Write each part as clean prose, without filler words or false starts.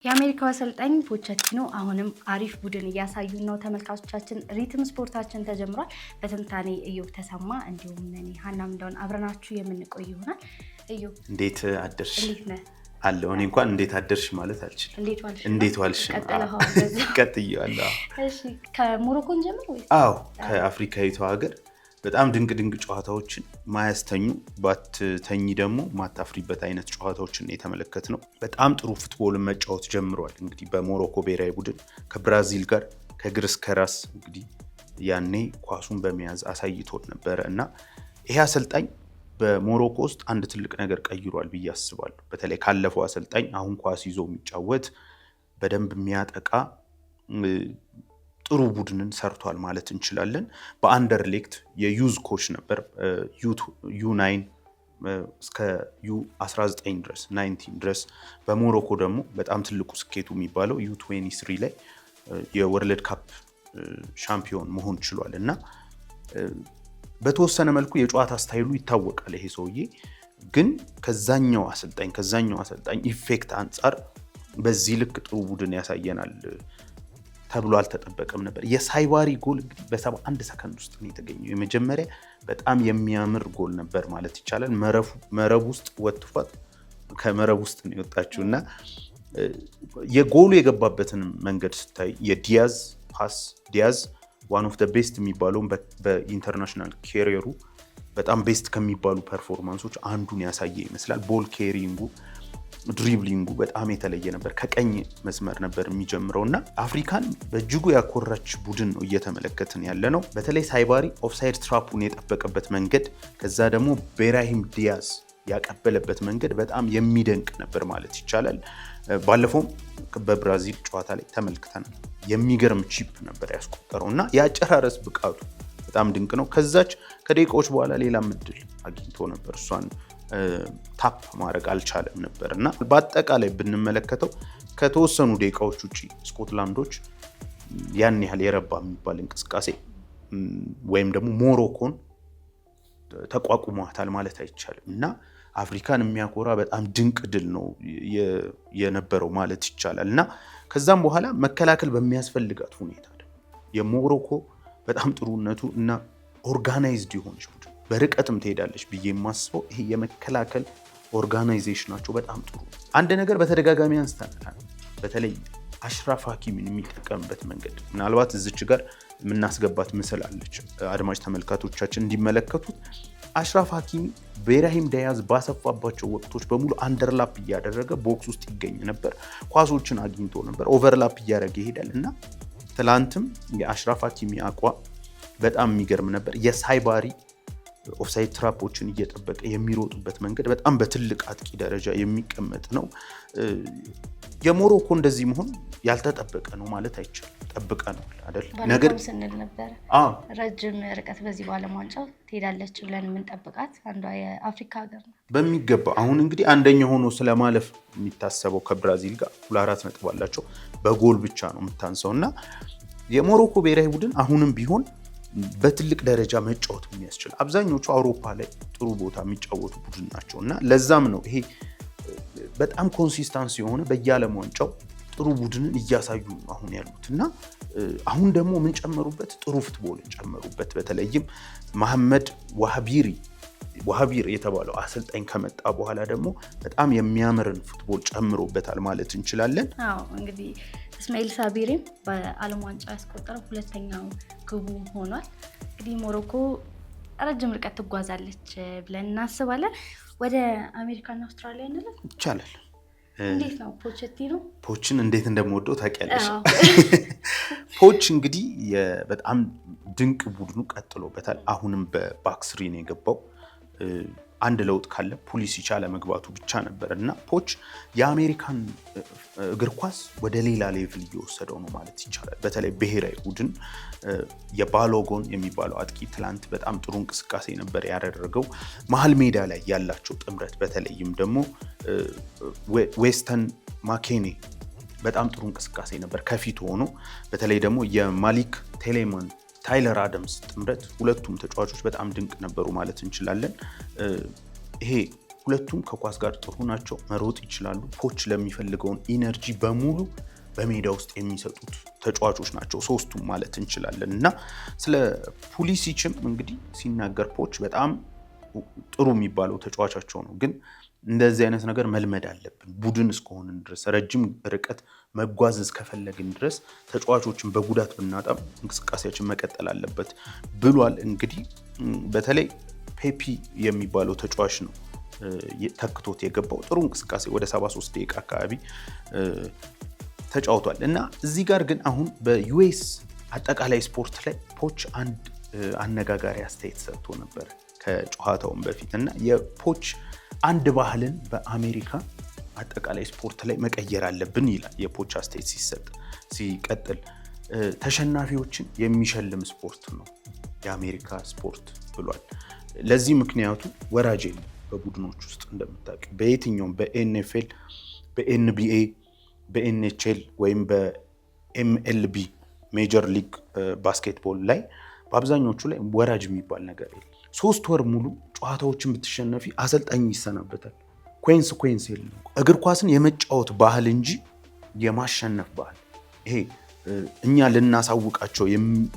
የአሜሪካው አሰልጣኝ ፖቼቲኖ አሁንም አሪፍ ቡድን እያሳዩን ነው። ተመልካቾቻችን ሪትም ስፖርታችን ተጀምሯል። በትንታኔ እዮብ ተሰማ እንዲሁም እኔ ሀናም እንደሆነ አብረናችሁ የምንቆይ ይሆናል። እዮብ እንዴት አደርሽ? እንዴት ነህ? አለው እኔ እንኳን እንዴት አደርሽ ማለት አልችልም። እንዴት ዋልሽ? ቀጥያለሁ። እሺ ከሞሮኮን ጀምር ወይ? አዎ ከአፍሪካዊቷ ሀገር በጣም ድንቅ ጨዋታዎችን ማያስተኙ ባትተኝ ደግሞ ማታፍሪበት አይነት ጨዋታዎችን የተመለከትነው። በጣም ጥሩ ፉትቦልን መጫወት ጀምሯል። እንግዲህ በሞሮኮ ብሔራዊ ቡድን ከብራዚል ጋር ከእግር እስከ ራስ እንግዲህ ያኔ ኳሱን በመያዝ አሳይቶን ነበረ እና ይሄ አሰልጣኝ በሞሮኮ ውስጥ አንድ ትልቅ ነገር ቀይሯል ብዬ አስባለሁ። በተለይ ካለፈው አሰልጣኝ አሁን ኳስ ይዞ የሚጫወት በደንብ የሚያጠቃ ጥሩ ቡድንን ሰርቷል ማለት እንችላለን። በአንደርሌክት የዩዝ ኮች ነበር ዩ9 እስከ ዩ19 ድረስ 19 ድረስ። በሞሮኮ ደግሞ በጣም ትልቁ ስኬቱ የሚባለው ዩ23 ላይ የወርልድ ካፕ ሻምፒዮን መሆን ችሏል እና በተወሰነ መልኩ የጨዋታ ስታይሉ ይታወቃል። ይሄ ሰውዬ ግን ከዛኛው አሰልጣኝ ኢፌክት አንጻር በዚህ ልክ ጥሩ ቡድን ያሳየናል ተብሎ አልተጠበቀም ነበር። የሳይባሪ ጎል እንግዲህ በ71 ሰከንድ ውስጥ ነው የተገኘው። የመጀመሪያ በጣም የሚያምር ጎል ነበር ማለት ይቻላል። መረብ ውስጥ ወጥቷት ከመረብ ውስጥ ነው የወጣችው እና የጎሉ የገባበትን መንገድ ስታይ የዲያዝ ፓስ ዲያዝ ዋን ኦፍ ዘ ቤስት የሚባለውን በኢንተርናሽናል ካሪየሩ በጣም ቤስት ከሚባሉ ፐርፎርማንሶች አንዱን ያሳየ ይመስላል። ቦል ኬሪንጉ ድሪብሊንጉ በጣም የተለየ ነበር። ከቀኝ መስመር ነበር የሚጀምረው እና አፍሪካን በእጅጉ ያኮራች ቡድን ነው እየተመለከትን ያለ ነው። በተለይ ሳይባሪ ኦፍሳይድ ትራፑን የጠበቀበት መንገድ፣ ከዛ ደግሞ ቤራሂም ዲያዝ ያቀበለበት መንገድ በጣም የሚደንቅ ነበር ማለት ይቻላል። ባለፈውም በብራዚል ጨዋታ ላይ ተመልክተናል። የሚገርም ቺፕ ነበር ያስቆጠረው እና የአጨራረስ ብቃቱ በጣም ድንቅ ነው። ከዛች ከደቂቃዎች በኋላ ሌላ ምድል አግኝቶ ነበር፣ እሷን ታፕ ማድረግ አልቻለም ነበር እና በአጠቃላይ ብንመለከተው ከተወሰኑ ደቂቃዎች ውጪ ስኮትላንዶች ያን ያህል የረባ የሚባል እንቅስቃሴ ወይም ደግሞ ሞሮኮን ተቋቁሟታል ማለት አይቻልም እና አፍሪካን የሚያኮራ በጣም ድንቅ ድል ነው የነበረው ማለት ይቻላል እና ከዛም በኋላ መከላከል በሚያስፈልጋት ሁኔታ የሞሮኮ በጣም ጥሩነቱ እና ኦርጋናይዝድ የሆነች ቡድን በርቀትም ትሄዳለች ብዬ የማስበው ይሄ የመከላከል ኦርጋናይዜሽናቸው በጣም ጥሩ። አንድ ነገር በተደጋጋሚ አንስተናል። በተለይ አሽራፍ ሀኪሚን የሚጠቀምበት መንገድ ምናልባት እዚች ጋር የምናስገባት ምስል አለች አድማጭ ተመልካቾቻችን እንዲመለከቱት። አሽራፍ ሀኪሚ ቤራሂም ዲያዝ ባሰፋባቸው ወቅቶች በሙሉ አንደርላፕ እያደረገ ቦክስ ውስጥ ይገኝ ነበር። ኳሶችን አግኝቶ ነበር። ኦቨርላፕ እያደረገ ይሄዳል እና ትላንትም የአሽራፍ ሀኪሚ አቋም በጣም የሚገርም ነበር። የሳይባሪ ኦፍሳይድ ትራፖችን እየጠበቀ የሚሮጡበት መንገድ በጣም በትልቅ አጥቂ ደረጃ የሚቀመጥ ነው። የሞሮኮ እንደዚህ መሆን ያልተጠበቀ ነው ማለት አይቻልም። ጠብቀናል አይደል? ነገር ስንል ነበር ረጅም ርቀት በዚህ በዓለም ዋንጫው ትሄዳለች ብለን የምንጠብቃት አንዷ የአፍሪካ ሀገር ነው በሚገባ። አሁን እንግዲህ አንደኛ ሆኖ ስለማለፍ የሚታሰበው ከብራዚል ጋር 2 ነጥብ አላቸው። በጎል ብቻ ነው የምታንሰው እና የሞሮኮ ብሔራዊ ቡድን አሁንም ቢሆን በትልቅ ደረጃ መጫወት የሚያስችል አብዛኞቹ አውሮፓ ላይ ጥሩ ቦታ የሚጫወቱ ቡድን ናቸው እና ለዛም ነው ይሄ በጣም ኮንሲስታንስ የሆነ በየዓለም ዋንጫው ጥሩ ቡድንን እያሳዩ አሁን ያሉት እና አሁን ደግሞ ምን ጨመሩበት? ጥሩ ፉትቦልን ጨመሩበት። በተለይም መሐመድ ዋሃቢር የተባለው አሰልጣኝ ከመጣ በኋላ ደግሞ በጣም የሚያምርን ፉትቦል ጨምሮበታል ማለት እንችላለን። አዎ እንግዲህ እስማኤል ሳቢሪም በዓለም ዋንጫ ያስቆጠረው 2ኛው ግቡ ሆኗል። እንግዲህ ሞሮኮ ረጅም ርቀት ትጓዛለች ብለን እናስባለን። ወደ አሜሪካና አውስትራሊያ እንላለን ይቻላል። እንዴት ነው ፖችን እንዴት እንደምወደው ታውቂያለሽ። ፖች እንግዲህ በጣም ድንቅ ቡድኑ ቀጥሎበታል። አሁንም በባክስሪ ነው የገባው። አንድ ለውጥ ካለ ፑሊሲች አለመግባቱ ብቻ ነበር እና ፖች የአሜሪካን እግር ኳስ ወደ ሌላ ሌቭል እየወሰደው ነው ማለት ይቻላል። በተለይ ብሔራዊ ቡድን የባሎጎን የሚባለው አጥቂ ትላንት በጣም ጥሩ እንቅስቃሴ ነበር ያደረገው። መሀል ሜዳ ላይ ያላቸው ጥምረት በተለይም ደግሞ ዌስተን ማኬኔ በጣም ጥሩ እንቅስቃሴ ነበር ከፊት ሆኖ። በተለይ ደግሞ የማሊክ ቴሌማን ታይለር አደምስ ጥምረት ሁለቱም ተጫዋቾች በጣም ድንቅ ነበሩ ማለት እንችላለን። ይሄ ሁለቱም ከኳስ ጋር ጥሩ ናቸው፣ መሮጥ ይችላሉ። ፖች ለሚፈልገውን ኢነርጂ በሙሉ በሜዳ ውስጥ የሚሰጡት ተጫዋቾች ናቸው ሶስቱም ማለት እንችላለን። እና ስለ ፑሊሲችም እንግዲህ ሲናገር ፖች በጣም ጥሩ የሚባለው ተጫዋቻቸው ነው። ግን እንደዚህ አይነት ነገር መልመድ አለብን ቡድን እስከሆንን ድረስ ረጅም ርቀት መጓዝ እስከፈለግን ድረስ ተጫዋቾችን በጉዳት ብናጣም እንቅስቃሴያችን መቀጠል አለበት ብሏል። እንግዲህ በተለይ ፔፒ የሚባለው ተጫዋች ነው ተክቶት የገባው። ጥሩ እንቅስቃሴ ወደ 73 ደቂቃ አካባቢ ተጫውቷል። እና እዚህ ጋር ግን አሁን በዩኤስ አጠቃላይ ስፖርት ላይ ፖች አንድ አነጋጋሪ አስተያየት ሰጥቶ ነበር ከጨዋታውን በፊት እና የፖች አንድ ባህልን በአሜሪካ አጠቃላይ ስፖርት ላይ መቀየር አለብን ይላል የፖች አስተያየት ሲሰጥ። ሲቀጥል ተሸናፊዎችን የሚሸልም ስፖርት ነው የአሜሪካ ስፖርት ብሏል። ለዚህ ምክንያቱ ወራጅ የለም በቡድኖች ውስጥ እንደምታውቂው በየትኛውም በኤንኤፍኤል፣ በኤንቢኤ፣ በኤንኤችኤል ወይም በኤምኤልቢ ሜጀር ሊግ ባስኬትቦል ላይ በአብዛኞቹ ላይ ወራጅ የሚባል ነገር የለም። 3 ወር ሙሉ ጨዋታዎችን ብትሸነፊ አሰልጣኝ ይሰናበታል። ኩዌንስ የለም። እግር ኳስን የመጫወት ባህል እንጂ የማሸነፍ ባህል ይሄ እኛ ልናሳውቃቸው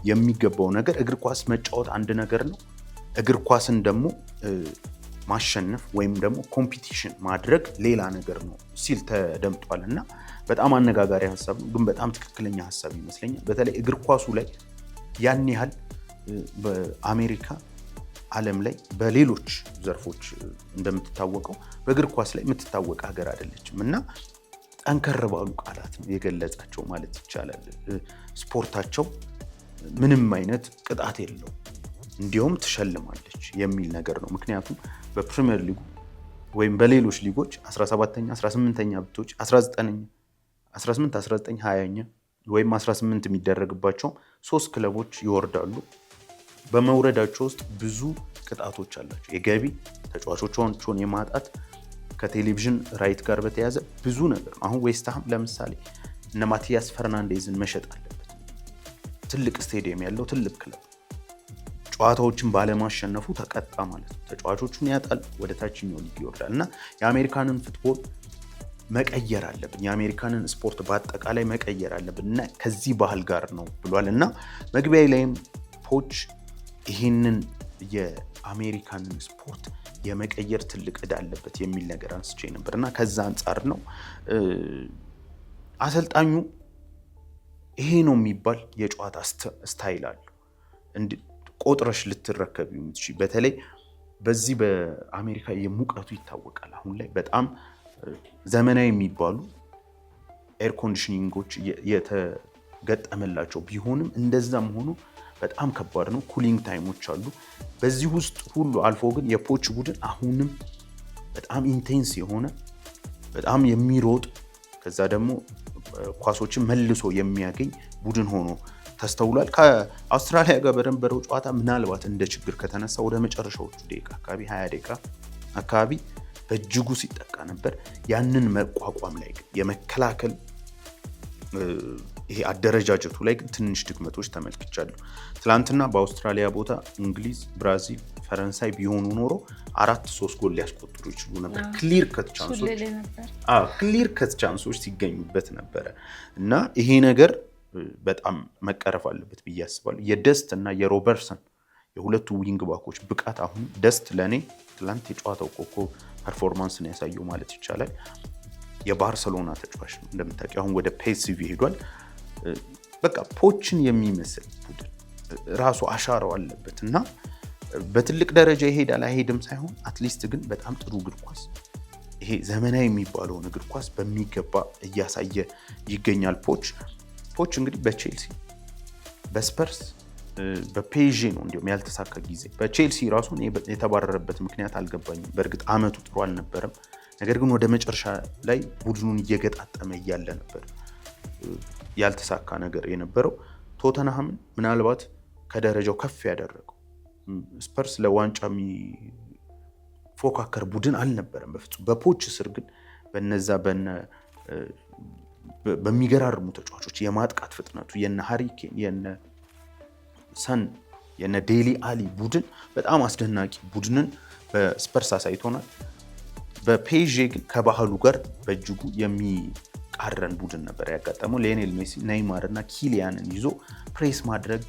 የሚገባው ነገር እግር ኳስ መጫወት አንድ ነገር ነው። እግር ኳስን ደግሞ ማሸነፍ ወይም ደግሞ ኮምፒቲሽን ማድረግ ሌላ ነገር ነው ሲል ተደምጧል። እና በጣም አነጋጋሪ ሀሳብ ነው፣ ግን በጣም ትክክለኛ ሀሳብ ይመስለኛል። በተለይ እግር ኳሱ ላይ ያን ያህል በአሜሪካ ዓለም ላይ በሌሎች ዘርፎች እንደምትታወቀው በእግር ኳስ ላይ የምትታወቅ ሀገር አይደለችም። እና ጠንከር ባሉ ቃላት ነው የገለጻቸው ማለት ይቻላል። ስፖርታቸው ምንም አይነት ቅጣት የለው እንዲሁም ትሸልማለች የሚል ነገር ነው። ምክንያቱም በፕሪሚየር ሊጉ ወይም በሌሎች ሊጎች 17ኛ 18ኛ ብቶች 19ኛ 18 19 20ኛ ወይም 18 የሚደረግባቸው 3 ክለቦች ይወርዳሉ። በመውረዳቸው ውስጥ ብዙ ቅጣቶች አላቸው። የገቢ ተጫዋቾቻቸውን የማጣት ከቴሌቪዥን ራይት ጋር በተያያዘ ብዙ ነገር። አሁን ዌስትሃም ለምሳሌ እነ ማቲያስ ፈርናንዴዝን መሸጥ አለበት። ትልቅ ስቴዲየም ያለው ትልቅ ክለብ ጨዋታዎችን ባለማሸነፉ ተቀጣ ማለት ነው። ተጫዋቾቹን ያጣል፣ ወደ ታችኛው ሊግ ይወርዳል። እና የአሜሪካንን ፉትቦል መቀየር አለብን፣ የአሜሪካንን ስፖርት በአጠቃላይ መቀየር አለብን እና ከዚህ ባህል ጋር ነው ብሏል። እና መግቢያ ላይም ፖች ይህንን የአሜሪካንን ስፖርት የመቀየር ትልቅ ዕዳ አለበት የሚል ነገር አንስቼ ነበር እና ከዛ አንጻር ነው አሰልጣኙ ይሄ ነው የሚባል የጨዋታ ስታይል አለው ቆጥረሽ ልትረከብ የምትችይ። በተለይ በዚህ በአሜሪካ የሙቀቱ ይታወቃል። አሁን ላይ በጣም ዘመናዊ የሚባሉ ኤር ኮንዲሽኒንጎች የተገጠመላቸው ቢሆንም እንደዛም ሆኖ በጣም ከባድ ነው። ኩሊንግ ታይሞች አሉ። በዚህ ውስጥ ሁሉ አልፎ ግን የፖች ቡድን አሁንም በጣም ኢንቴንስ የሆነ በጣም የሚሮጥ ከዛ ደግሞ ኳሶችን መልሶ የሚያገኝ ቡድን ሆኖ ተስተውሏል። ከአውስትራሊያ ጋር በነበረው ጨዋታ ምናልባት እንደ ችግር ከተነሳ ወደ መጨረሻዎቹ ደቂቃ አካባቢ 20 ደቂቃ አካባቢ በእጅጉ ሲጠቃ ነበር። ያንን መቋቋም ላይ ግን የመከላከል ይሄ አደረጃጀቱ ላይ ግን ትንሽ ድክመቶች ተመልክቻለሁ። ትላንትና በአውስትራሊያ ቦታ እንግሊዝ፣ ብራዚል፣ ፈረንሳይ ቢሆኑ ኖሮ 4-3 ጎል ሊያስቆጥሩ ይችሉ ነበር። ክሊር ከት ቻንሶች ሲገኙበት ነበረ እና ይሄ ነገር በጣም መቀረፍ አለበት ብዬ አስባለሁ። የደስት እና የሮበርትሰን የሁለቱ ዊንግ ባኮች ብቃት አሁን ደስት ለእኔ ትላንት የጨዋታው ኮከብ ፐርፎርማንስን ያሳየው ማለት ይቻላል። የባርሰሎና ተጫዋች ነው እንደምታውቂው፣ አሁን ወደ ፒኤስቪ ሄዷል። በቃ ፖችን የሚመስል ቡድን ራሱ አሻራው አለበት እና በትልቅ ደረጃ ይሄዳል አይሄድም ሳይሆን አትሊስት ግን በጣም ጥሩ እግር ኳስ ይሄ ዘመናዊ የሚባለውን እግር ኳስ በሚገባ እያሳየ ይገኛል። ፖች እንግዲህ በቼልሲ፣ በስፐርስ፣ በፔዤ ነው እንዲሁም ያልተሳካ ጊዜ። በቼልሲ ራሱን የተባረረበት ምክንያት አልገባኝም። በእርግጥ አመቱ ጥሩ አልነበረም። ነገር ግን ወደ መጨረሻ ላይ ቡድኑን እየገጣጠመ እያለ ነበር ያልተሳካ ነገር የነበረው። ቶተንሃምን ምናልባት ከደረጃው ከፍ ያደረገው ስፐርስ ለዋንጫ የሚፎካከር ቡድን አልነበረም በፍጹም። በፖች ስር ግን በነዛ በሚገራርሙ ተጫዋቾች የማጥቃት ፍጥነቱ የነ ሃሪኬን የነ ሰን የነ ዴሊ አሊ ቡድን በጣም አስደናቂ ቡድንን በስፐርስ አሳይቶናል። በፔዤ ግን ከባህሉ ጋር በእጅጉ የሚቃረን ቡድን ነበር ያጋጠመው። ሊዮኔል ሜሲ፣ ኔይማር እና ኪሊያንን ይዞ ፕሬስ ማድረግ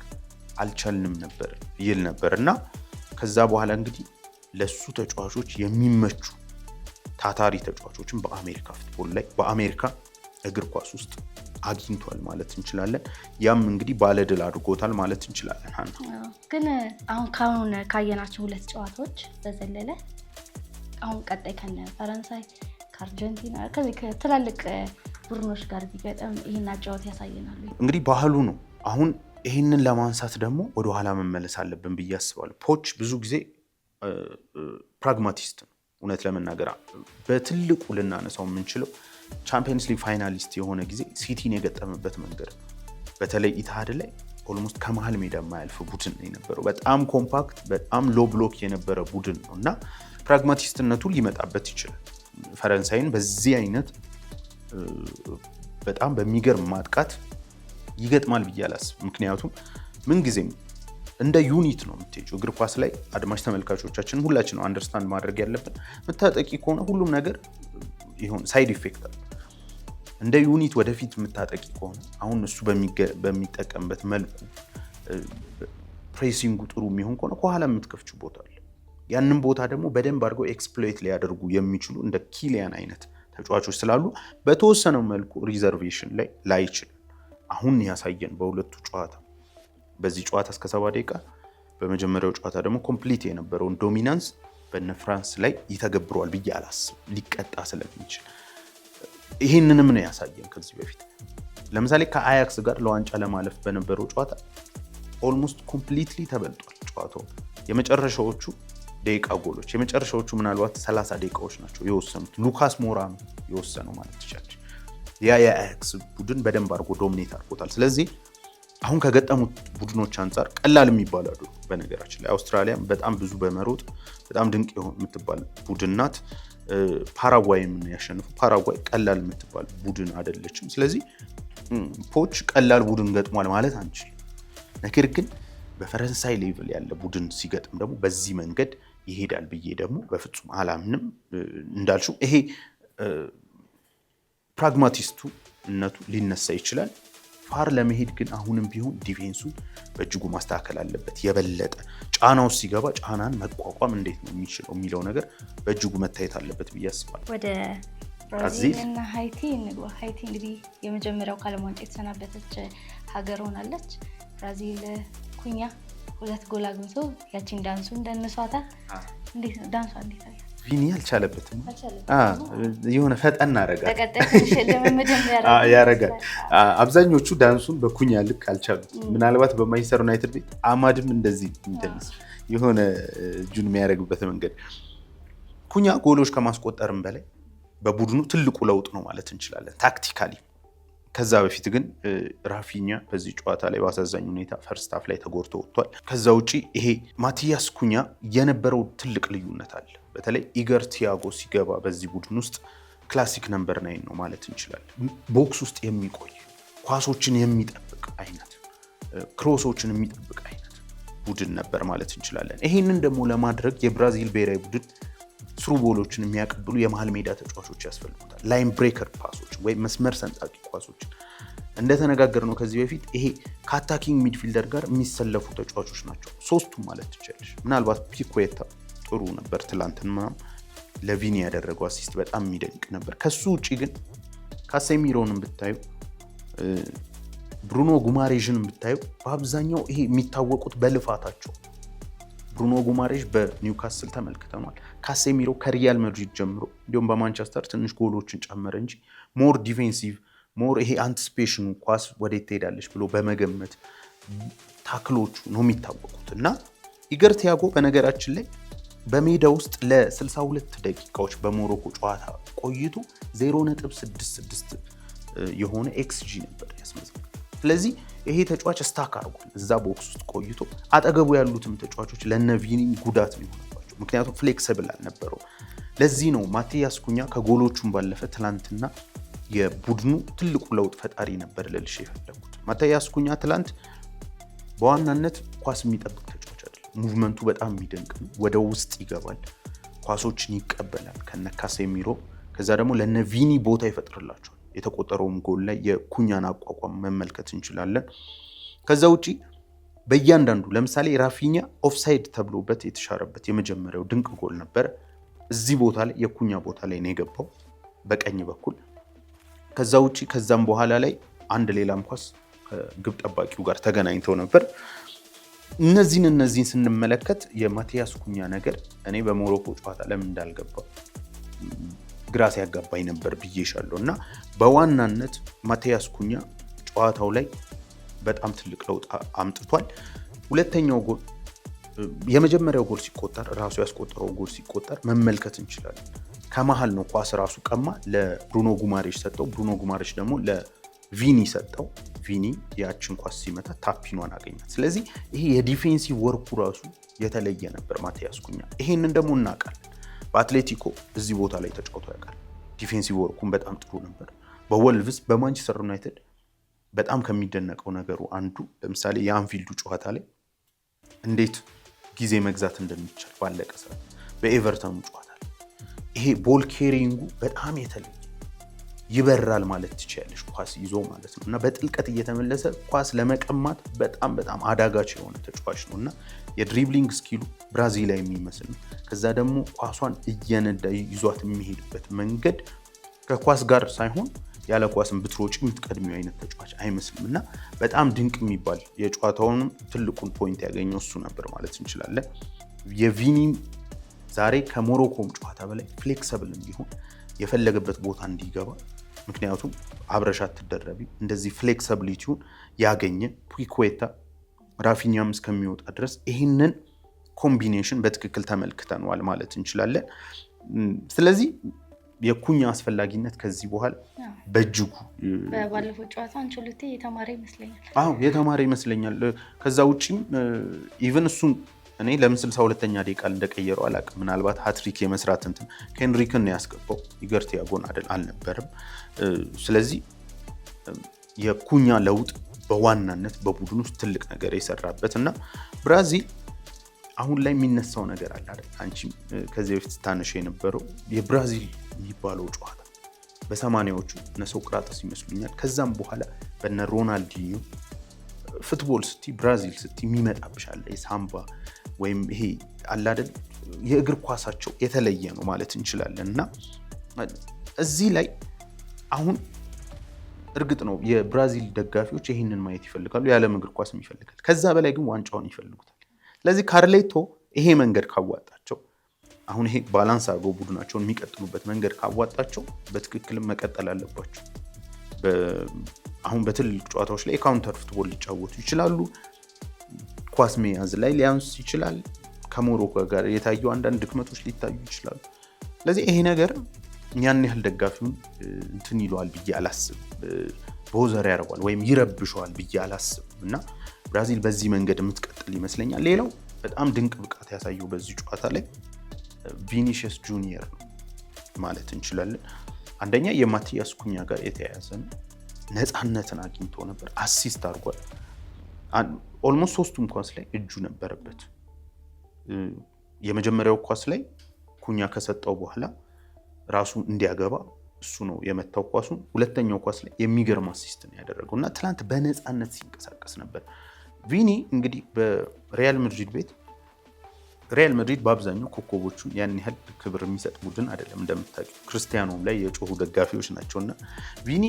አልቻልንም ነበር ይል ነበር እና ከዛ በኋላ እንግዲህ ለሱ ተጫዋቾች የሚመቹ ታታሪ ተጫዋቾችን በአሜሪካ ፉትቦል ላይ በአሜሪካ እግር ኳስ ውስጥ አግኝቷል ማለት እንችላለን። ያም እንግዲህ ባለድል አድርጎታል ማለት እንችላለን። ግን አሁን ካየናቸው ሁለት ጨዋታዎች በዘለለ አሁን ቀጣይ ከነ ፈረንሳይ ከአርጀንቲና ከዚህ ከትላልቅ ቡድኖች ጋር ቢገጥም ይሄን አጫወት ያሳየናል። እንግዲህ ባህሉ ነው። አሁን ይህንን ለማንሳት ደግሞ ወደኋላ መመለስ አለብን ብዬ አስባለሁ። ፖች ብዙ ጊዜ ፕራግማቲስት ነው። እውነት ለመናገር በትልቁ ልናነሳው የምንችለው ቻምፒየንስ ሊግ ፋይናሊስት የሆነ ጊዜ ሲቲን የገጠመበት መንገድ ነው። በተለይ ኢትሃድ ላይ ኦልሞስት ከመሀል ሜዳ የማያልፍ ቡድን ነው የነበረው። በጣም ኮምፓክት፣ በጣም ሎ ብሎክ የነበረ ቡድን ነው እና ፕራግማቲስትነቱ ሊመጣበት ይችላል። ፈረንሳይን በዚህ አይነት በጣም በሚገርም ማጥቃት ይገጥማል ብዬ አላስብም። ምክንያቱም ምንጊዜም እንደ ዩኒት ነው የምትሄጂው እግር ኳስ ላይ። አድማጭ ተመልካቾቻችን ሁላችን ነው አንደርስታንድ ማድረግ ያለብን። የምታጠቂ ከሆነ ሁሉም ነገር ይሁን ሳይድ ኢፌክት አለ። እንደ ዩኒት ወደፊት የምታጠቂ ከሆነ አሁን እሱ በሚጠቀምበት መልኩ ፕሬሲንጉ ጥሩ የሚሆን ከሆነ ከኋላ የምትከፍችው ቦታ አለ። ያንን ቦታ ደግሞ በደንብ አድርገው ኤክስፕሎይት ሊያደርጉ የሚችሉ እንደ ኪሊያን አይነት ተጫዋቾች ስላሉ በተወሰነው መልኩ ሪዘርቬሽን ላይ ይችላል። አሁን ያሳየን በሁለቱ ጨዋታ በዚህ ጨዋታ እስከ 70 ደቂቃ በመጀመሪያው ጨዋታ ደግሞ ኮምፕሊት የነበረውን ዶሚናንስ በነ ፍራንስ ላይ ይተገብረዋል ብዬ አላስብም፣ ሊቀጣ ስለሚችል። ይህንንም ነው ያሳየን ከዚህ በፊት ለምሳሌ ከአያክስ ጋር ለዋንጫ ለማለፍ በነበረው ጨዋታ ኦልሞስት ኮምፕሊትሊ ተበልጧል ጨዋታው። የመጨረሻዎቹ ደቂቃ ጎሎች የመጨረሻዎቹ ምናልባት 30 ደቂቃዎች ናቸው የወሰኑት። ሉካስ ሞራ ነው የወሰነው ማለት ይቻላል። ያ የአያክስ ቡድን በደንብ አድርጎ ዶሚኔት አድርጎታል። ስለዚህ አሁን ከገጠሙት ቡድኖች አንጻር ቀላል የሚባሉ አይደሉም። በነገራችን ላይ አውስትራሊያ በጣም ብዙ በመሮጥ በጣም ድንቅ የምትባል ቡድን ናት። ፓራጓይም ያሸነፉ። ፓራጓይ ቀላል የምትባል ቡድን አይደለችም። ስለዚህ ፖች ቀላል ቡድን ገጥሟል ማለት አንችልም። ነገር ግን በፈረንሳይ ሌቭል ያለ ቡድን ሲገጥም ደግሞ በዚህ መንገድ ይሄዳል ብዬ ደግሞ በፍጹም አላምንም። እንዳልሽው ይሄ ፕራግማቲስቱ እነቱ ሊነሳ ይችላል። ፋር ለመሄድ ግን አሁንም ቢሆን ዲፌንሱን በእጅጉ ማስተካከል አለበት። የበለጠ ጫናው ሲገባ ጫናን መቋቋም እንዴት ነው የሚችለው የሚለው ነገር በእጅጉ መታየት አለበት ብዬ አስባለሁ። ወደ ብራዚል እና ሃይቲ እንግባ። ሃይቲ እንግዲህ የመጀመሪያው ከዓለም ዋንጫ የተሰናበተች ሀገር ሆናለች። ብራዚል ኩኛ 2 ጎል አግብቶ ያቺን ዳንሱን ደንሷታል። እንዴት ነው ዳንሷ? እንዴት አለ? ቪኒ አልቻለበትም። የሆነ ፈጠን ያረጋል። አብዛኞቹ ዳንሱን በኩኛ ልክ አልቻሉት። ምናልባት በማንቸስተር ዩናይትድ ቤት አማድም እንደዚህ ኢንተንስ የሆነ እጁን የሚያደርግበት መንገድ ኩኛ ጎሎች ከማስቆጠርም በላይ በቡድኑ ትልቁ ለውጥ ነው ማለት እንችላለን ታክቲካሊ። ከዛ በፊት ግን ራፊኛ በዚህ ጨዋታ ላይ በአሳዛኝ ሁኔታ ፈርስት ሃፍ ላይ ተጎድቶ ወጥቷል። ከዛ ውጪ ይሄ ማቲያስ ኩኛ የነበረው ትልቅ ልዩነት አለ። በተለይ ኢገር ቲያጎ ሲገባ በዚህ ቡድን ውስጥ ክላሲክ ነምበር 9 ነው ማለት እንችላለን። ቦክስ ውስጥ የሚቆይ ኳሶችን የሚጠብቅ አይነት ክሮሶችን የሚጠብቅ አይነት ቡድን ነበር ማለት እንችላለን። ይሄንን ደግሞ ለማድረግ የብራዚል ብሔራዊ ቡድን ስሩ ቦሎችን የሚያቀብሉ የመሃል ሜዳ ተጫዋቾች ያስፈልጉታል። ላይን ብሬከር ፓሶች ወይም መስመር ሰንጣቂ ኳሶችን እንደተነጋገርነው ከዚህ በፊት ይሄ ከአታኪንግ ሚድፊልደር ጋር የሚሰለፉ ተጫዋቾች ናቸው ሶስቱም ማለት ትችላለሽ። ምናልባት ፒኩዌታ ጥሩ ነበር ትላንትና ለቪኒ ያደረገው አሲስት በጣም የሚደንቅ ነበር። ከሱ ውጪ ግን ካሴሚሮንን ብታዩ ብሩኖ ጉማሬዥን ብታዩ በአብዛኛው ይሄ የሚታወቁት በልፋታቸው። ብሩኖ ጉማሬዥ በኒውካስል ተመልክተናል። ካሴሚሮ ከሪያል ማድሪድ ጀምሮ እንዲሁም በማንቸስተር ትንሽ ጎሎችን ጨመረ እንጂ ሞር ዲፌንሲቭ ሞር ይሄ አንቲሲፔሽኑ ኳስ ወዴት ትሄዳለች ብሎ በመገመት ታክሎቹ ነው የሚታወቁት እና ኢገር ቲያጎ በነገራችን ላይ በሜዳ ውስጥ ለ62 ደቂቃዎች በሞሮኮ ጨዋታ ቆይቶ 0.66 የሆነ ኤክስጂ ነበር ያስመዘገበው። ስለዚህ ይሄ ተጫዋች ስታክ አድርጓል እዛ ቦክስ ውስጥ ቆይቶ። አጠገቡ ያሉትም ተጫዋቾች ለነቪኒ ጉዳት ነው የሆነባቸው፣ ምክንያቱም ፍሌክሲብል አልነበረው። ለዚህ ነው ማቲያስ ኩኛ ከጎሎቹም ባለፈ ትላንትና የቡድኑ ትልቁ ለውጥ ፈጣሪ ነበር ልልሽ የፈለኩት። ማቲያስ ኩኛ ትላንት በዋናነት ኳስ የሚጠብቅ ተጫዋች አይደለም። ሙቭመንቱ በጣም የሚደንቅ ነው። ወደ ውስጥ ይገባል፣ ኳሶችን ይቀበላል ከነ ካሴሚሮ። ከዛ ደግሞ ለነ ቪኒ ቦታ ይፈጥርላቸዋል። የተቆጠረውም ጎል ላይ የኩኛን አቋቋም መመልከት እንችላለን። ከዛ ውጪ በእያንዳንዱ ለምሳሌ ራፊኛ ኦፍሳይድ ተብሎበት የተሻረበት የመጀመሪያው ድንቅ ጎል ነበር። እዚህ ቦታ ላይ የኩኛ ቦታ ላይ ነው የገባው በቀኝ በኩል። ከዛ ውጪ ከዛም በኋላ ላይ አንድ ሌላም ኳስ ከግብ ጠባቂው ጋር ተገናኝተው ነበር። እነዚህን ስንመለከት የማቲያስ ኩኛ ነገር እኔ በሞሮኮ ጨዋታ ለምን እንዳልገባው ግራ ሲያጋባኝ ነበር ብዬሻለሁ። እና በዋናነት ማቲያስ ኩኛ ጨዋታው ላይ በጣም ትልቅ ለውጥ አምጥቷል። ሁለተኛው ጎል የመጀመሪያው ጎል ሲቆጠር ራሱ ያስቆጠረው ጎል ሲቆጠር መመልከት እንችላለን። ከመሃል ነው ኳስ ራሱ ቀማ፣ ለብሩኖ ጉማሬሽ ሰጠው። ብሩኖ ጉማሬሽ ደግሞ ለቪኒ ሰጠው። ቪኒ ያችን ኳስ ሲመታ ታፒኗን አገኛት። ስለዚህ ይሄ የዲፌንሲቭ ወርኩ ራሱ የተለየ ነበር ማቲያስ ኩኛ። ይሄንን ደግሞ እናውቃለን። በአትሌቲኮ እዚህ ቦታ ላይ ተጫውቶ ያውቃል። ዲፌንሲቭ ወርኩን በጣም ጥሩ ነበር። በወልቭስ በማንቸስተር ዩናይትድ በጣም ከሚደነቀው ነገሩ አንዱ ለምሳሌ የአንፊልዱ ጨዋታ ላይ እንዴት ጊዜ መግዛት እንደሚቻል ባለቀ ሰዓት፣ በኤቨርተኑ ጨዋታ ላይ ይሄ ቦል ኬሪንጉ በጣም የተለየ ይበራል ማለት ትችያለሽ፣ ኳስ ይዞ ማለት ነው። እና በጥልቀት እየተመለሰ ኳስ ለመቀማት በጣም አዳጋች የሆነ ተጫዋች ነው። እና የድሪብሊንግ ስኪሉ ብራዚላዊ የሚመስል ነው። ከዛ ደግሞ ኳሷን እየነዳ ይዟት የሚሄድበት መንገድ ከኳስ ጋር ሳይሆን ያለ ኳስን ብትሮጪ የምትቀድሚው አይነት ተጫዋች አይመስልም። እና በጣም ድንቅ የሚባል የጨዋታውን ትልቁን ፖይንት ያገኘው እሱ ነበር ማለት እንችላለን። የቪኒ ዛሬ ከሞሮኮም ጨዋታ በላይ ፍሌክሰብል እንዲሆን የፈለገበት ቦታ እንዲገባ፣ ምክንያቱም አብረሻት ትደረቢ እንደዚህ ፍሌክሲቢሊቲውን ያገኘ ፒኩዌታ ራፊኛም እስከሚወጣ ድረስ ይህንን ኮምቢኔሽን በትክክል ተመልክተነዋል ማለት እንችላለን። ስለዚህ የኩኛ አስፈላጊነት ከዚህ በኋላ በእጅጉ ባለፈው ጨዋታ አንቸሎቲ የተማረ ይመስለኛል። የተማረ ይመስለኛል። ከዛ ውጪም ኢቨን እሱን እኔ ለምን 62ኛ ደቂቃ እንደቀየረው አላውቅም። ምናልባት ሃትሪክ የመስራት እንትን ኬንሪክን ነው ያስገባው፣ ኢገር ቲያጎን አልነበረም። ስለዚህ የኩኛ ለውጥ በዋናነት በቡድን ውስጥ ትልቅ ነገር የሰራበት እና ብራዚል አሁን ላይ የሚነሳው ነገር አለ አይደል? አንቺም ከዚህ በፊት ታነሽ የነበረው የብራዚል የሚባለው ጨዋታ በ80ዎቹ እነ ሶቅራጥስ ይመስሉኛል። ከዛም በኋላ በነ ሮናልዲኒዮ ፉትቦል ስቲ ብራዚል ስቲ የሚመጣብሽ አለ የሳምባ ወይም ይሄ አለ አይደል? የእግር ኳሳቸው የተለየ ነው ማለት እንችላለን። እና እዚህ ላይ አሁን እርግጥ ነው የብራዚል ደጋፊዎች ይህንን ማየት ይፈልጋሉ፣ የዓለም እግር ኳስም ይፈልጋል። ከዛ በላይ ግን ዋንጫውን ይፈልጉታል። ስለዚህ ካርሌቶ ይሄ መንገድ ካዋጣቸው፣ አሁን ይሄ ባላንስ አድርገው ቡድናቸውን የሚቀጥሉበት መንገድ ካዋጣቸው በትክክልም መቀጠል አለባቸው። አሁን በትልልቅ ጨዋታዎች ላይ የካውንተር ፉትቦል ሊጫወቱ ይችላሉ። ኳስ መያዝ ላይ ሊያንስ ይችላል። ከሞሮኮ ጋር የታዩ አንዳንድ ድክመቶች ሊታዩ ይችላሉ። ስለዚህ ይሄ ነገር ያን ያህል ደጋፊውን እንትን ይለዋል ብዬ አላስብም። ቦዘር ያደርገዋል ወይም ይረብሸዋል ብዬ አላስብም። እና ብራዚል በዚህ መንገድ የምትቀጥል ይመስለኛል። ሌላው በጣም ድንቅ ብቃት ያሳየው በዚህ ጨዋታ ላይ ቪኒሺየስ ጁኒየር ነው ማለት እንችላለን። አንደኛ የማቲያስ ኩኛ ጋር የተያያዘ ነው። ነፃነትን አግኝቶ ነበር፣ አሲስት አድርጓል። ኦልሞስት ሶስቱም ኳስ ላይ እጁ ነበረበት። የመጀመሪያው ኳስ ላይ ኩኛ ከሰጠው በኋላ ራሱ እንዲያገባ እሱ ነው የመታው ኳሱን። ሁለተኛው ኳስ ላይ የሚገርም አሲስት ነው ያደረገው እና ትናንት በነፃነት ሲንቀሳቀስ ነበር። ቪኒ እንግዲህ በሪያል ማድሪድ ቤት ሪያል ማድሪድ በአብዛኛው ኮከቦቹን ያን ያህል ክብር የሚሰጥ ቡድን አይደለም። እንደምታውቁ ክርስቲያኖም ላይ የጮሁ ደጋፊዎች ናቸውና ቪኒ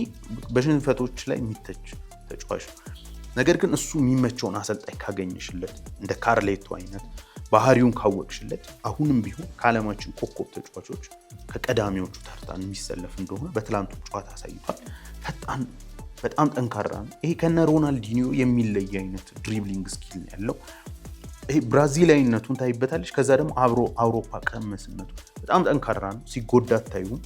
በሽንፈቶች ላይ የሚተች ተጫዋች ነው። ነገር ግን እሱ የሚመቸውን አሰልጣኝ ካገኘሽለት፣ እንደ ካርሌቶ አይነት ባህሪውን ካወቅሽለት፣ አሁንም ቢሆን ከዓለማችን ኮከብ ተጫዋቾች ከቀዳሚዎቹ ተርታን የሚሰለፍ እንደሆነ በትላንቱ ጨዋታ አሳይቷል። ፈጣን፣ በጣም ጠንካራ ነው። ይሄ ከነ ሮናልዲኒዮ የሚለይ አይነት ድሪብሊንግ ስኪል ያለው ይሄ ብራዚላዊነቱን ታይበታለች። ከዛ ደግሞ አውሮፓ ቀመስነቱ በጣም ጠንካራ ነው። ሲጎዳ አታዩም።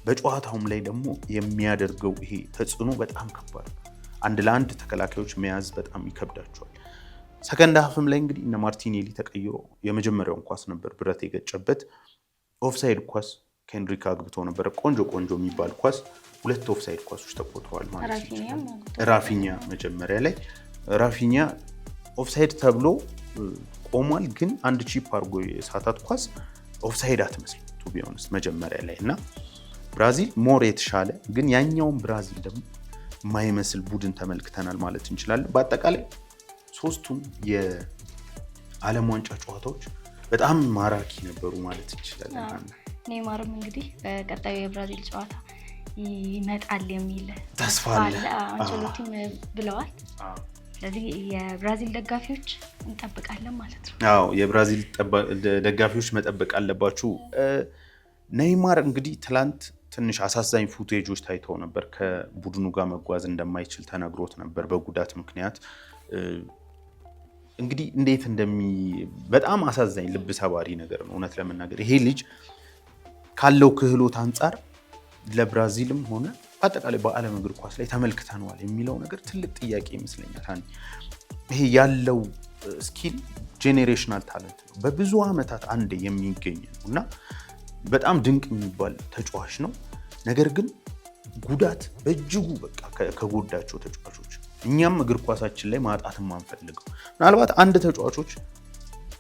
በጨዋታውም ላይ ደግሞ የሚያደርገው ይሄ ተጽዕኖ በጣም ከባድ ነው። አንድ ለአንድ ተከላካዮች መያዝ በጣም ይከብዳቸዋል። ሰከንድ ሀፍም ላይ እንግዲህ እነ ማርቲኔሊ ተቀይሮ የመጀመሪያውን ኳስ ነበር ብረት የገጨበት። ኦፍሳይድ ኳስ ኬንሪክ አግብቶ ነበር። ቆንጆ የሚባል ኳስ። ሁለት ኦፍሳይድ ኳሶች ተቆጥረዋል ማለት ነው። ራፊኛ መጀመሪያ ላይ ራፊኛ ኦፍሳይድ ተብሎ ቆሟል፣ ግን አንድ ቺፕ አድርጎ የሳታት ኳስ ኦፍሳይድ አትመስልም ቱ ቢ ኦነስት መጀመሪያ ላይ እና ብራዚል ሞር የተሻለ ግን ያኛውን ብራዚል ደግሞ የማይመስል ቡድን ተመልክተናል ማለት እንችላለን። በአጠቃላይ ሶስቱም የዓለም ዋንጫ ጨዋታዎች በጣም ማራኪ ነበሩ ማለት እንችላለን። ኔይማርም እንግዲህ በቀጣዩ የብራዚል ጨዋታ ይመጣል የሚል ተስፋ አለ አንቸሎቲም ብለዋል። ስለዚህ የብራዚል ደጋፊዎች እንጠብቃለን ማለት ነው። አዎ የብራዚል ደጋፊዎች መጠበቅ አለባችሁ። ኔይማር እንግዲህ ትላንት ትንሽ አሳዛኝ ፉቴጆች ታይተው ነበር። ከቡድኑ ጋር መጓዝ እንደማይችል ተነግሮት ነበር በጉዳት ምክንያት። እንግዲህ እንዴት በጣም አሳዛኝ ልብ ሰባሪ ነገር ነው እውነት ለመናገር። ይሄ ልጅ ካለው ክህሎት አንጻር ለብራዚልም ሆነ አጠቃላይ በዓለም እግር ኳስ ላይ ተመልክተነዋል የሚለው ነገር ትልቅ ጥያቄ ይመስለኛል። ይሄ ያለው ስኪል ጄኔሬሽናል ታለንት ነው፣ በብዙ ዓመታት አንድ የሚገኝ ነው እና በጣም ድንቅ የሚባል ተጫዋች ነው። ነገር ግን ጉዳት በእጅጉ በቃ ከጎዳቸው ተጫዋቾች እኛም እግር ኳሳችን ላይ ማጣት የማንፈልገው ምናልባት አንድ ተጫዋቾች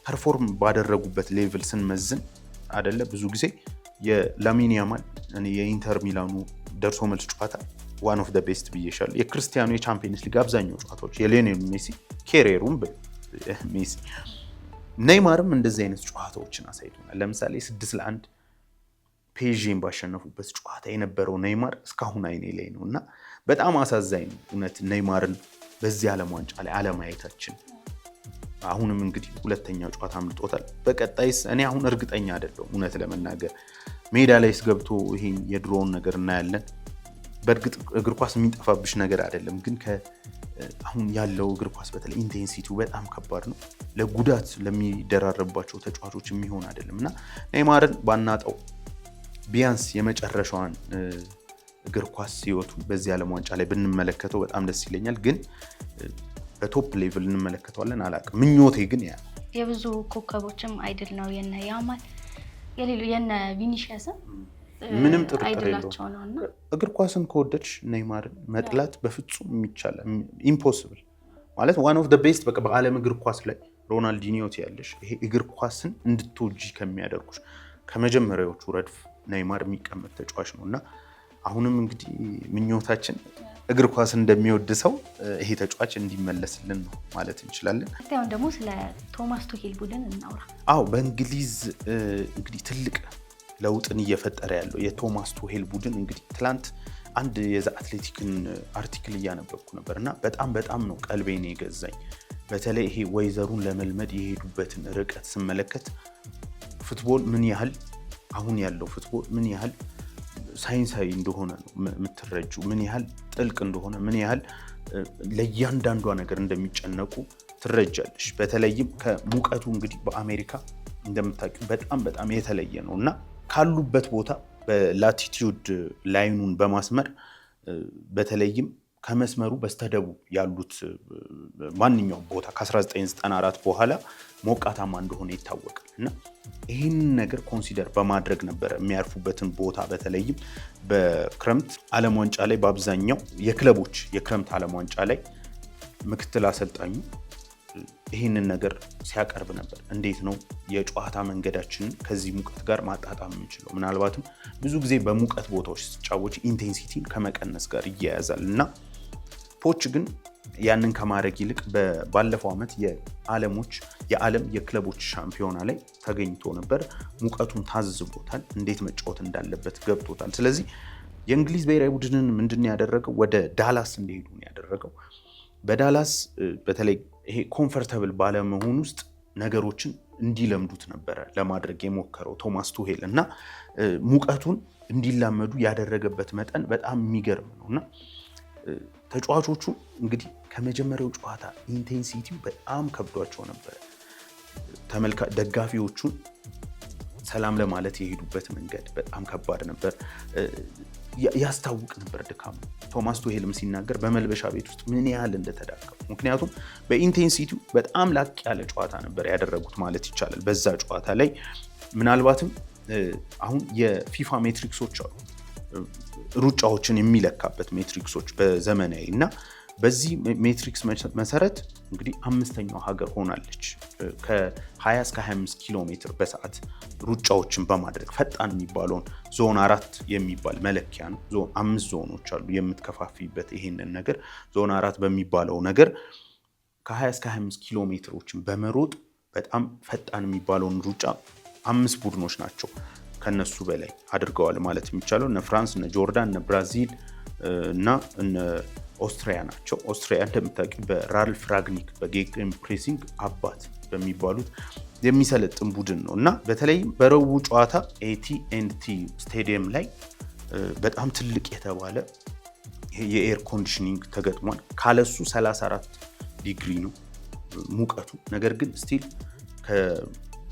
ፐርፎርም ባደረጉበት ሌቭል ስንመዝን አይደለ ብዙ ጊዜ የላሚን ያማል የኢንተር ሚላኑ ደርሶ መልስ ጨዋታ ዋን ኦፍ ዘ ቤስት ብዬሻለሁ። የክርስቲያኖ የቻምፒየንስ ሊግ አብዛኛው ጨዋታዎች የሊዮኔል ሜሲ ኬሪየሩም ሜሲ ኔይማርም እንደዚህ አይነት ጨዋታዎችን አሳይቶናል። ለምሳሌ 6-1 ፔዥን ባሸነፉበት ጨዋታ የነበረው ኔይማር እስካሁን አይኔ ላይ ነው እና በጣም አሳዛኝ ነው እውነት ኔይማርን በዚህ ዓለም ዋንጫ ላይ አለማየታችን። አሁንም እንግዲህ ሁለተኛው ጨዋታ አምልጦታል። በቀጣይስ እኔ አሁን እርግጠኛ አይደለሁም እውነት ለመናገር ሜዳ ላይስ ገብቶ ይሄን የድሮውን ነገር እናያለን። በእርግጥ እግር ኳስ የሚጠፋብሽ ነገር አይደለም፣ ግን አሁን ያለው እግር ኳስ በተለይ ኢንቴንሲቲው በጣም ከባድ ነው። ለጉዳት ለሚደራረባቸው ተጫዋቾች የሚሆን አይደለም እና ኔይማርን ባናጣው ቢያንስ የመጨረሻዋን እግር ኳስ ህይወቱ በዚህ ዓለም ዋንጫ ላይ ብንመለከተው በጣም ደስ ይለኛል። ግን በቶፕ ሌቭል እንመለከተዋለን አላውቅም። ምኞቴ ግን ያ የብዙ ኮከቦችም አይድል ነው የነ ያማል የነ ቪኒሺየስም ምንም ጥርጥር የለውም። እግር ኳስን ከወደድሽ ኔይማርን መጥላት በፍጹም የሚቻል ኢምፖሲብል ማለት ዋን ኦፍ ዘ ቤስት በቃ በዓለም እግር ኳስ ላይ ሮናልዲኒዮ ያለሽ ይሄ እግር ኳስን እንድትወጂ ከሚያደርጉሽ ከመጀመሪያዎቹ ረድፍ ኔይማር የሚቀመጥ ተጫዋች ነው እና አሁንም እንግዲህ ምኞታችን እግር ኳስ እንደሚወድ ሰው ይሄ ተጫዋች እንዲመለስልን ነው ማለት እንችላለን። አሁን ደግሞ ስለ ቶማስ ቱሄል ቡድን እናውራ። አዎ በእንግሊዝ እንግዲህ ትልቅ ለውጥን እየፈጠረ ያለው የቶማስ ቱሄል ቡድን እንግዲህ ትላንት አንድ የዘ አትሌቲክን አርቲክል እያነበብኩ ነበር እና በጣም ነው ቀልቤን የገዛኝ። በተለይ ይሄ ወይዘሩን ለመልመድ የሄዱበትን ርቀት ስመለከት ፉትቦል ምን ያህል አሁን ያለው ፉትቦል ምን ያህል ሳይንሳዊ እንደሆነ ነው የምትረጁ፣ ምን ያህል ጥልቅ እንደሆነ፣ ምን ያህል ለእያንዳንዷ ነገር እንደሚጨነቁ ትረጃለሽ። በተለይም ከሙቀቱ እንግዲህ በአሜሪካ እንደምታውቂው በጣም የተለየ ነው እና ካሉበት ቦታ በላቲቲዩድ ላይኑን በማስመር በተለይም ከመስመሩ በስተደቡብ ያሉት ማንኛውም ቦታ ከ1994 በኋላ ሞቃታማ እንደሆነ ይታወቃል እና ይህንን ነገር ኮንሲደር በማድረግ ነበር የሚያርፉበትን ቦታ በተለይም በክረምት ዓለም ዋንጫ ላይ በአብዛኛው የክለቦች የክረምት ዓለም ዋንጫ ላይ ምክትል አሰልጣኙ ይህንን ነገር ሲያቀርብ ነበር። እንዴት ነው የጨዋታ መንገዳችንን ከዚህ ሙቀት ጋር ማጣጣም የምንችለው? ምናልባትም ብዙ ጊዜ በሙቀት ቦታዎች ስትጫወች ኢንቴንሲቲን ከመቀነስ ጋር ይያያዛል እና ፖች ግን ያንን ከማድረግ ይልቅ ባለፈው ዓመት የዓለም የክለቦች ሻምፒዮና ላይ ተገኝቶ ነበር። ሙቀቱን ታዝቦታል፣ እንዴት መጫወት እንዳለበት ገብቶታል። ስለዚህ የእንግሊዝ ብሔራዊ ቡድንን ምንድን ያደረገው ወደ ዳላስ እንዲሄዱ ያደረገው። በዳላስ በተለይ ይሄ ኮምፈርተብል ባለመሆን ውስጥ ነገሮችን እንዲለምዱት ነበረ ለማድረግ የሞከረው ቶማስ ቱሄል እና ሙቀቱን እንዲላመዱ ያደረገበት መጠን በጣም የሚገርም ነው እና ተጫዋቾቹ እንግዲህ ከመጀመሪያው ጨዋታ ኢንቴንሲቲው በጣም ከብዷቸው ነበር። ደጋፊዎቹን ሰላም ለማለት የሄዱበት መንገድ በጣም ከባድ ነበር፣ ያስታውቅ ነበር ድካም። ቶማስ ቱሄልም ሲናገር በመልበሻ ቤት ውስጥ ምን ያህል እንደተዳከሙ፣ ምክንያቱም በኢንቴንሲቲው በጣም ላቅ ያለ ጨዋታ ነበር ያደረጉት ማለት ይቻላል። በዛ ጨዋታ ላይ ምናልባትም አሁን የፊፋ ሜትሪክሶች አሉ ሩጫዎችን የሚለካበት ሜትሪክሶች በዘመናዊ እና በዚህ ሜትሪክስ መሰረት እንግዲህ 5ኛው ሀገር ሆናለች ከ20 እስከ 25 ኪሎ ሜትር በሰዓት ሩጫዎችን በማድረግ ፈጣን የሚባለውን ዞን 4 የሚባል መለኪያ ነው። ዞን 5 ዞኖች አሉ የምትከፋፊበት ይሄንን ነገር ዞን 4 በሚባለው ነገር ከ20 እስከ 25 ኪሎ ሜትሮችን በመሮጥ በጣም ፈጣን የሚባለውን ሩጫ 5 ቡድኖች ናቸው ከነሱ በላይ አድርገዋል ማለት የሚቻለው። እነ ፍራንስ፣ እነ ጆርዳን፣ እነ ብራዚል እና እነ ኦስትሪያ ናቸው። ኦስትሪያ እንደምታውቂው በራልፍ ራግኒክ በጌገን ፕሬሲንግ አባት በሚባሉት የሚሰለጥን ቡድን ነው እና በተለይም በረቡዕ ጨዋታ AT&T ስቴዲየም ላይ በጣም ትልቅ የተባለ የኤር ኮንዲሽኒንግ ተገጥሟል። ካለሱ 34 ዲግሪ ነው ሙቀቱ። ነገር ግን ስቲል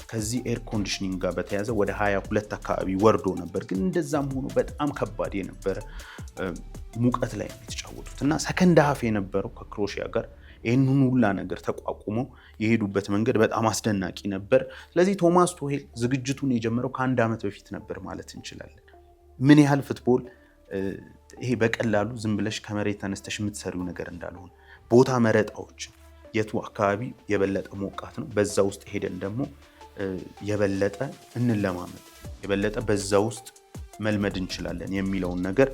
ከዚህ ኤር ኮንዲሽኒንግ ጋር በተያያዘ ወደ 22 አካባቢ ወርዶ ነበር። ግን እንደዛም ሆኖ በጣም ከባድ የነበረ ሙቀት ላይ ነው የተጫወቱት እና ሰከንድ ሀፍ የነበረው ከክሮኤሽያ ጋር ይህንን ሁላ ነገር ተቋቁመው የሄዱበት መንገድ በጣም አስደናቂ ነበር። ስለዚህ ቶማስ ቱሄል ዝግጅቱን የጀመረው ከ1 ዓመት በፊት ነበር ማለት እንችላለን። ምን ያህል ፉትቦል ይሄ በቀላሉ ዝም ብለሽ ከመሬት ተነስተሽ የምትሰሪው ነገር እንዳልሆነ ቦታ መረጣዎች፣ የቱ አካባቢ የበለጠ ሞቃት ነው፣ በዛ ውስጥ ሄደን ደግሞ የበለጠ እንለማመድ፣ የበለጠ በዛ ውስጥ መልመድ እንችላለን የሚለውን ነገር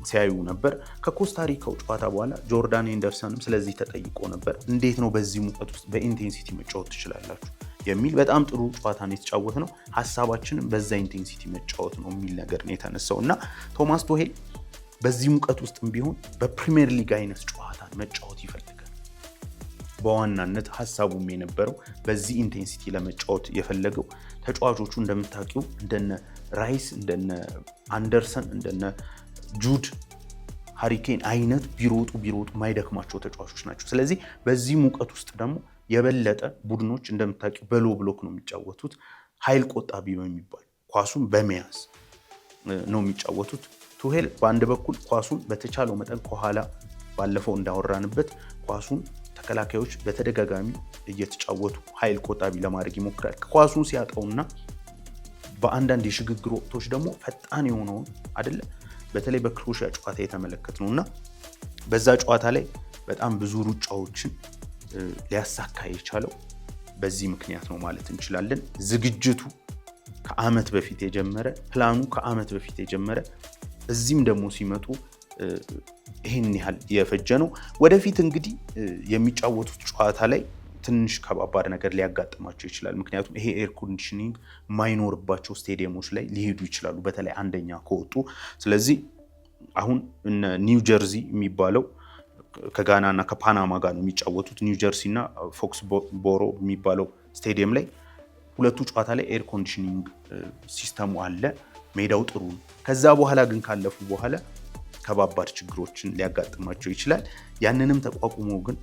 ሲያዩ ነበር። ከኮስታሪካው ጨዋታ በኋላ ጆርዳን ሄንደርሰንም ስለዚህ ተጠይቆ ነበር። እንዴት ነው በዚህ ሙቀት ውስጥ በኢንቴንሲቲ መጫወት ትችላላችሁ የሚል በጣም ጥሩ ጨዋታ ነው የተጫወት ነው። ሀሳባችንም በዛ ኢንቴንሲቲ መጫወት ነው የሚል ነገር ነው የተነሳው እና ቶማስ ቱሄል በዚህ ሙቀት ውስጥም ቢሆን በፕሪሚየር ሊግ አይነት ጨዋታ መጫወት ይፈልጋል። በዋናነት ሀሳቡም የነበረው በዚህ ኢንቴንሲቲ ለመጫወት የፈለገው ተጫዋቾቹ እንደምታውቂው እንደነ ራይስ፣ እንደነ አንደርሰን፣ እንደነ ጁድ፣ ሃሪኬን አይነት ቢሮጡ ማይደክማቸው ተጫዋቾች ናቸው። ስለዚህ በዚህ ሙቀት ውስጥ ደግሞ የበለጠ ቡድኖች እንደምታውቂው በሎ ብሎክ ነው የሚጫወቱት። ኃይል ቆጣቢ በሚባል ኳሱን በመያዝ ነው የሚጫወቱት። ቱሄል በአንድ በኩል ኳሱን በተቻለው መጠን ከኋላ ባለፈው እንዳወራንበት ኳሱን ተከላካዮች በተደጋጋሚ እየተጫወቱ ኃይል ቆጣቢ ለማድረግ ይሞክራል። ኳሱን ሲያጣውና በአንዳንድ የሽግግር ወቅቶች ደግሞ ፈጣን የሆነውን አይደለ በተለይ በክሮኤሽያ ጨዋታ የተመለከትነው እና በዛ ጨዋታ ላይ በጣም ብዙ ሩጫዎችን ሊያሳካ የቻለው በዚህ ምክንያት ነው ማለት እንችላለን። ዝግጅቱ ከዓመት በፊት የጀመረ ፕላኑ ከዓመት በፊት የጀመረ እዚህም ደግሞ ሲመጡ ይህን ያህል የፈጀ ነው። ወደፊት እንግዲህ የሚጫወቱት ጨዋታ ላይ ትንሽ ከባባድ ነገር ሊያጋጥማቸው ይችላል። ምክንያቱም ይሄ ኤር ኮንዲሽኒንግ ማይኖርባቸው ስቴዲየሞች ላይ ሊሄዱ ይችላሉ፣ በተለይ አንደኛ ከወጡ። ስለዚህ አሁን እነ ኒው ጀርዚ የሚባለው ከጋና እና ከፓናማ ጋር ነው የሚጫወቱት። ኒው ጀርሲ እና ፎክስቦሮ የሚባለው ስቴዲየም ላይ ሁለቱ ጨዋታ ላይ ኤር ኮንዲሽኒንግ ሲስተሙ አለ፣ ሜዳው ጥሩ ነው። ከዛ በኋላ ግን ካለፉ በኋላ ከባባድ ችግሮችን ሊያጋጥማቸው ይችላል። ያንንም ተቋቁሞ ግን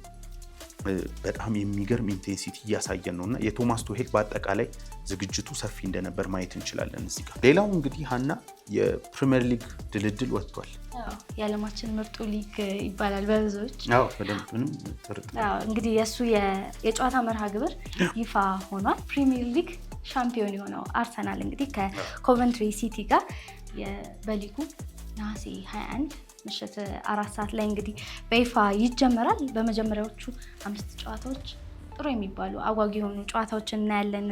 በጣም የሚገርም ኢንቴንሲቲ እያሳየን ነው እና የቶማስ ቱሄል በአጠቃላይ ዝግጅቱ ሰፊ እንደነበር ማየት እንችላለን እዚህ ጋር። ሌላው እንግዲህ ሀና የፕሪሚየር ሊግ ድልድል ወጥቷል። የዓለማችን ምርጡ ሊግ ይባላል በብዙዎች። ምንም ጥርጥር እንግዲህ የእሱ የጨዋታ መርሃ ግብር ይፋ ሆኗል። ፕሪሚየር ሊግ ሻምፒዮን የሆነው አርሰናል እንግዲህ ከኮቨንትሪ ሲቲ ጋር በሊጉ ነሐሴ 21 ምሽት 4 ሰዓት ላይ እንግዲህ በይፋ ይጀመራል። በመጀመሪያዎቹ 5 ጨዋታዎች ጥሩ የሚባሉ አጓጊ የሆኑ ጨዋታዎችን እናያለን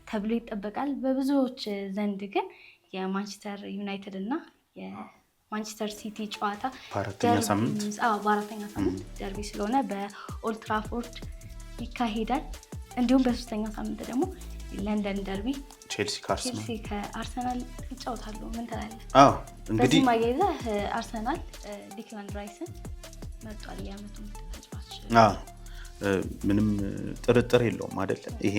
ተብሎ ይጠበቃል። በብዙዎች ዘንድ ግን የማንቸስተር ዩናይትድ እና የማንቸስተር ሲቲ ጨዋታ በአራተኛ ሳምንት ደርቢ ስለሆነ በኦልድ ትራፎርድ ይካሄዳል። እንዲሁም በሶስተኛው ሳምንት ደግሞ ለንደን ደርቢ ቼልሲ ከአርሰናል ይጫወታሉ። ምን ትላለህ? እንግዲህ በዚህ ማያይዘህ አርሰናል ዲክላን ራይስን መርጧል የዓመቱ ተጫዋች። ምንም ጥርጥር የለውም አይደለ? ይሄ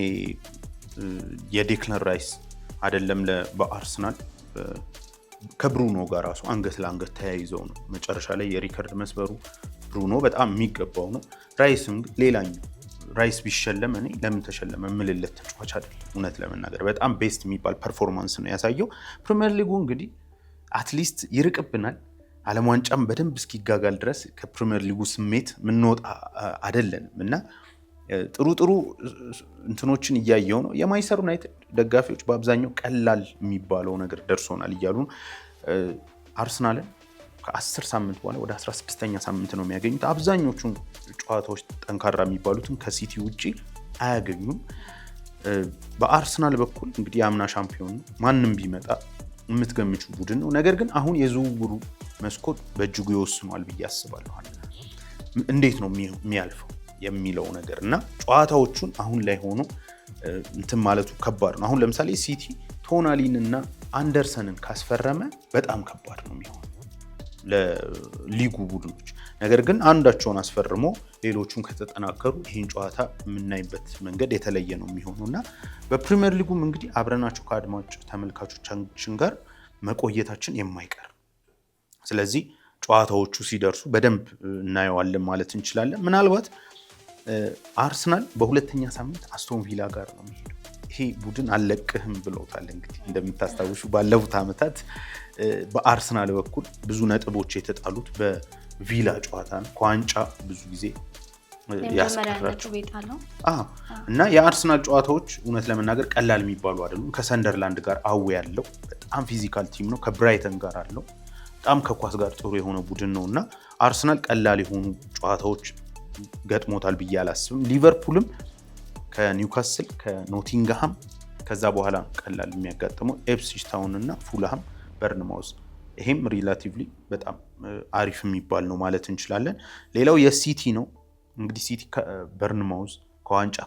የዲክላን ራይስ አይደለም በአርሰናል ከብሩኖ ጋር ራሱ አንገት ለአንገት ተያይዘው ነው መጨረሻ ላይ የሪከርድ መስበሩ ብሩኖ በጣም የሚገባው ነው። ራይስም ሌላኛው ራይስ ቢሸለም እኔ ለምን ተሸለመ የምልለት ተጫዋች አይደለም። እውነት ለመናገር በጣም ቤስት የሚባል ፐርፎርማንስ ነው ያሳየው። ፕሪሚየር ሊጉ እንግዲህ አትሊስት ይርቅብናል። ዓለም ዋንጫም በደንብ እስኪጋጋል ድረስ ከፕሪሚየር ሊጉ ስሜት ምንወጣ አይደለንም እና ጥሩ እንትኖችን እያየው ነው። የማንቸስተር ዩናይትድ ደጋፊዎች በአብዛኛው ቀላል የሚባለው ነገር ደርሶናል እያሉ አርሰናልን ከ10 ሳምንት በኋላ ወደ 16ኛ ሳምንት ነው የሚያገኙት። አብዛኞቹን ጨዋታዎች ጠንካራ የሚባሉትን ከሲቲ ውጪ አያገኙም። በአርሰናል በኩል እንግዲህ የአምና ሻምፒዮን ማንም ቢመጣ የምትገምቹ ቡድን ነው። ነገር ግን አሁን የዝውውሩ መስኮት በእጅጉ ይወስኗል ብዬ አስባለሁ። እንዴት ነው የሚያልፈው የሚለው ነገር እና ጨዋታዎቹን አሁን ላይ ሆኖ እንትን ማለቱ ከባድ ነው። አሁን ለምሳሌ ሲቲ ቶናሊን እና አንደርሰንን ካስፈረመ በጣም ከባድ ነው የሚሆነው ለሊጉ ቡድኖች። ነገር ግን አንዳቸውን አስፈርሞ ሌሎቹን ከተጠናከሩ ይህን ጨዋታ የምናይበት መንገድ የተለየ ነው የሚሆነው እና በፕሪሚየር ሊጉም እንግዲህ አብረናቸው ከአድማጭ ተመልካቾቻችን ጋር መቆየታችን የማይቀር ስለዚህ ጨዋታዎቹ ሲደርሱ በደንብ እናየዋለን ማለት እንችላለን። ምናልባት አርሰናል በሁለተኛ ሳምንት አስቶን ቪላ ጋር ነው የሚሄደው። ይሄ ቡድን አለቅህም ብሎታል። እንግዲህ እንደምታስታውሱ ባለፉት ዓመታት በአርሰናል በኩል ብዙ ነጥቦች የተጣሉት በቪላ ጨዋታ ነው። ከዋንጫ ብዙ ጊዜ ያስቀራቸው እና የአርሰናል ጨዋታዎች እውነት ለመናገር ቀላል የሚባሉ አይደሉም። ከሰንደርላንድ ጋር አዌ ያለው በጣም ፊዚካል ቲም ነው። ከብራይተን ጋር አለው በጣም ከኳስ ጋር ጥሩ የሆነ ቡድን ነው እና አርሰናል ቀላል የሆኑ ጨዋታዎች ገጥሞታል ብዬ አላስብም። ሊቨርፑልም ከኒውካስል ከኖቲንግሃም ከዛ በኋላ ቀላል የሚያጋጥመው ኤፕስዊች ታውን እና ፉልሃም በርንማውዝ ይሄም ሪላቲቭሊ በጣም አሪፍ የሚባል ነው ማለት እንችላለን። ሌላው የሲቲ ነው። እንግዲህ ሲቲ በርንማውዝ ከዋንጫ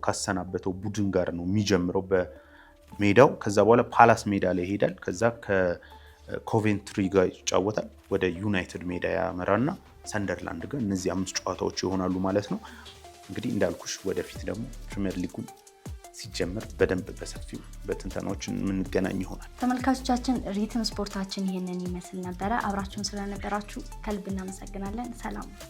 ካሰናበተው ቡድን ጋር ነው የሚጀምረው በሜዳው። ከዛ በኋላ ፓላስ ሜዳ ላይ ይሄዳል። ከዛ ከኮቬንትሪ ጋር ይጫወታል። ወደ ዩናይትድ ሜዳ ያመራና ሰንደርላንድ ጋር እነዚህ 5 ጨዋታዎች ይሆናሉ ማለት ነው። እንግዲህ እንዳልኩሽ ወደፊት ደግሞ ፕሪሚየር ሊጉን ሲጀምር በደንብ በሰፊው በትንተናዎች የምንገናኝ ይሆናል። ተመልካቾቻችን ሪትም ስፖርታችን ይህንን ይመስል ነበረ። አብራችሁን ስለነበራችሁ ከልብ እናመሰግናለን። ሰላም።